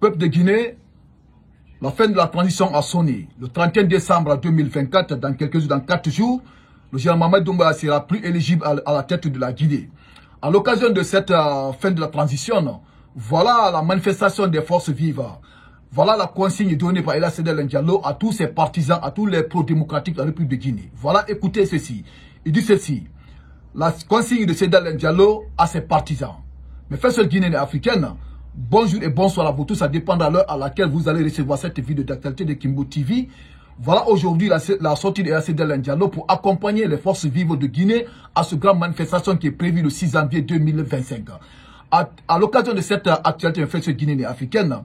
Peuple de Guinée, la fin de la transition a sonné. Le 31 décembre 2024, dans 4 jours, le général Mamadi Doumbouya sera plus éligible à la tête de la Guinée. À l'occasion de cette fin de la transition, voilà la manifestation des forces vives. Voilà la consigne donnée par Ella Sedel Diallo à tous ses partisans, à tous les pro-démocratiques de la République de Guinée. Voilà, écoutez ceci. Il dit ceci. La consigne de Sedel Diallo à ses partisans. Mes frères guinéens et africaines, bonjour et bonsoir à vous tous. Ça dépend de l'heure à laquelle vous allez recevoir cette vidéo d'actualité de Kimbo TV. Voilà aujourd'hui la sortie de Sedel Diallo pour accompagner les forces vives de Guinée à ce grand manifestation qui est prévue le 6 janvier 2025. À l'occasion de cette actualité, mes frères guinéens et africaines,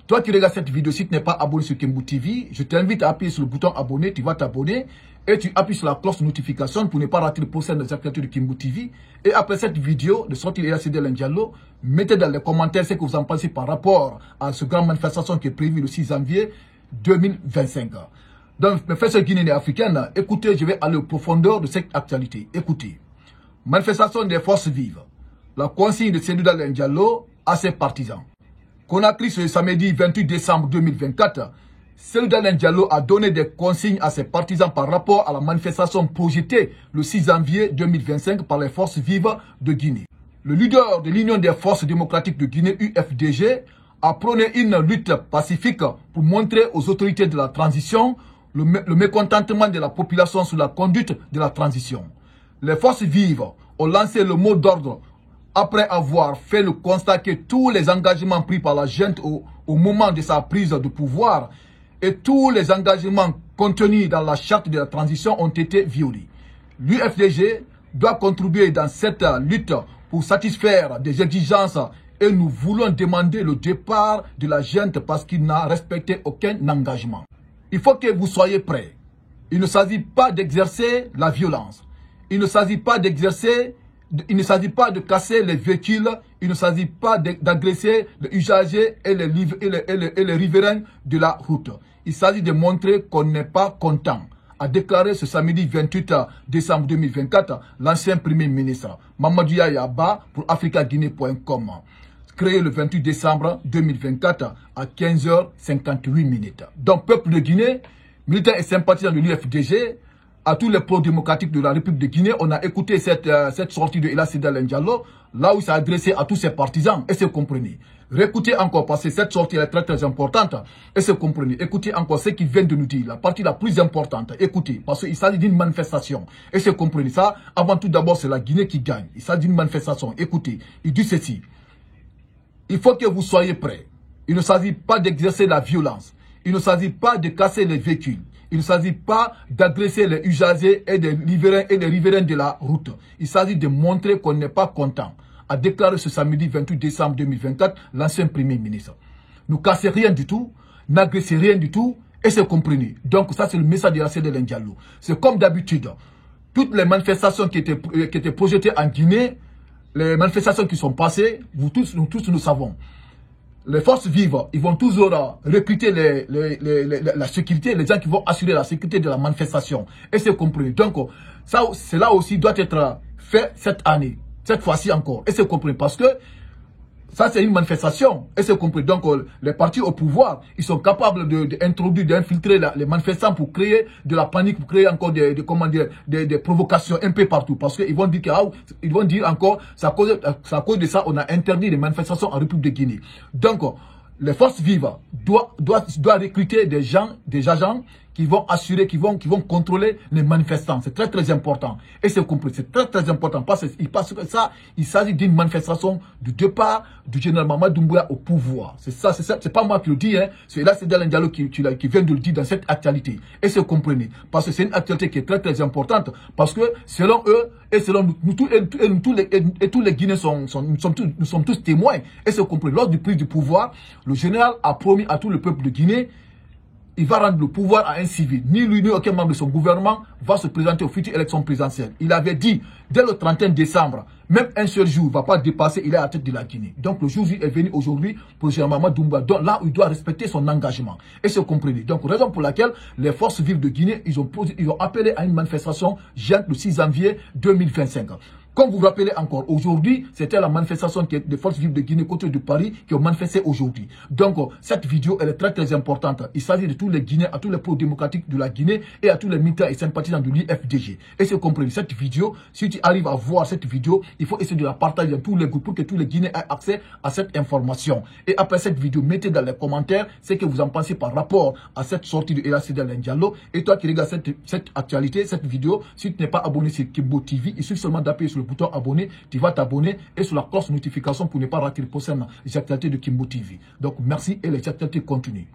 toi qui regardes cette vidéo, si tu n'es pas abonné sur Kimbo TV, je t'invite à appuyer sur le bouton abonner, tu vas t'abonner et tu appuies sur la cloche de notification pour ne pas rater le prochain des actualités de Kimbo TV. Et après cette vidéo de sortie de Sedel Diallo, mettez dans les commentaires ce que vous en pensez par rapport à ce grand manifestation qui est prévu le 6 janvier 2025. Donc, mes frères guinéens et africaines, écoutez, je vais aller aux profondeurs de cette actualité. Écoutez, manifestation des forces vives. La consigne de Sedel Diallo à ses partisans. Conakry, ce samedi 28 décembre 2024, Sedel Diallo a donné des consignes à ses partisans par rapport à la manifestation projetée le 6 janvier 2025 par les forces vives de Guinée. Le leader de l'Union des forces démocratiques de Guinée, UFDG, a prôné une lutte pacifique pour montrer aux autorités de la transition le mécontentement de la population sur la conduite de la transition. Les forces vives ont lancé le mot d'ordre après avoir fait le constat que tous les engagements pris par la junte au moment de sa prise de pouvoir et tous les engagements contenus dans la charte de la transition ont été violés. L'UFDG doit contribuer dans cette lutte pour satisfaire des exigences et nous voulons demander le départ de la junte parce qu'il n'a respecté aucun engagement. Il faut que vous soyez prêts. Il ne s'agit pas d'exercer la violence. Il ne s'agit pas de casser les véhicules, il ne s'agit pas d'agresser les usagers et les riverains de la route. Il s'agit de montrer qu'on n'est pas content, a déclaré ce samedi 28 décembre 2024 l'ancien premier ministre Mamadou Yaya pour africaguinée.com, créé le 28 décembre 2024 à 15h58. Donc, peuple de Guinée, militants et sympathisants de l'UFDG, à tous les pro-démocratiques de la République de Guinée, on a écouté cette sortie de Ella Sedel Diallo, là où il s'est adressé à tous ses partisans, et c'est comprenez. Réécoutez encore, parce que cette sortie est très très importante, et c'est comprenez. Écoutez encore ce qu'il vient de nous dire, la partie la plus importante, écoutez, parce qu'il s'agit d'une manifestation, et c'est comprenez ça, avant tout d'abord c'est la Guinée qui gagne, il s'agit d'une manifestation, écoutez, il dit ceci, il faut que vous soyez prêts, il ne s'agit pas d'exercer la violence, il ne s'agit pas de casser les véhicules, il ne s'agit pas d'agresser les usagers et les riverains de la route. Il s'agit de montrer qu'on n'est pas content, a déclaré ce samedi 28 décembre 2024 l'ancien premier ministre. Ne cassez rien du tout, n'agressez rien du tout, et c'est comprenez. Donc ça c'est le message de Sedel Diallo. C'est comme d'habitude, toutes les manifestations qui étaient projetées en Guinée, les manifestations qui sont passées, nous tous nous savons. Les forces vives, ils vont toujours recruter la sécurité, les gens qui vont assurer la sécurité de la manifestation. Et c'est compris. Donc, cela aussi doit être fait cette année, cette fois-ci encore. Et c'est compris parce que ça, c'est une manifestation. Et c'est compris. Donc, les partis au pouvoir, ils sont capables d'introduire, d'infiltrer les manifestants pour créer de la panique, pour créer encore des provocations un peu partout. Parce qu'ils vont dire encore, c'est à cause de ça, on a interdit les manifestations en République de Guinée. Donc, les forces vives doivent recruter des agents qui vont assurer, qui vont contrôler les manifestants. C'est très très important. Et c'est compris, c'est très très important parce que ça, il s'agit d'une manifestation du départ du général Mamadi Doumbouya au pouvoir. C'est ça, c'est pas moi qui le dis, hein. C'est là, c'est Sedel Diallo qui vient de le dire dans cette actualité. Et c'est comprenez. Parce que c'est une actualité qui est très très importante. Parce que selon eux, et selon nous tous, tous les Guinéens nous sommes tous témoins. Et c'est compris. Lors du prise du pouvoir, le général a promis à tout le peuple de Guinée, il va rendre le pouvoir à un civil. Ni lui, ni aucun membre de son gouvernement va se présenter aux futures élections présidentielles. Il avait dit, dès le 31 décembre, même un seul jour ne va pas dépasser, il est à la tête de la Guinée. Donc le jour est venu aujourd'hui pour le général Mamadi Doumbouya, là où il doit respecter son engagement. Et c'est compris. Donc raison pour laquelle les forces vives de Guinée, ils ont appelé à une manifestation géante le 6 janvier 2025. Comme vous vous rappelez encore, aujourd'hui, c'était la manifestation des forces vives de Guinée côté de Paris qui ont manifesté aujourd'hui. Donc, cette vidéo, elle est très très importante. Il s'agit de tous les Guinéens, à tous les pro-démocratiques de la Guinée et à tous les militants et sympathisants de l'IFDG. Et c'est compris, cette vidéo, si tu arrives à voir cette vidéo, il faut essayer de la partager dans tous les groupes pour que tous les Guinéens aient accès à cette information. Et après cette vidéo, mettez dans les commentaires ce que vous en pensez par rapport à cette sortie de El Hadji Alain Diallo. Et toi qui regardes cette actualité, cette vidéo, si tu n'es pas abonné sur Kimbo TV, il suffit seulement d'appuyer sur le bouton abonner, tu vas t'abonner et sur la cloche notification pour ne pas rater les prochaines actualités de Kimbo TV. Donc merci et les actualités continuent.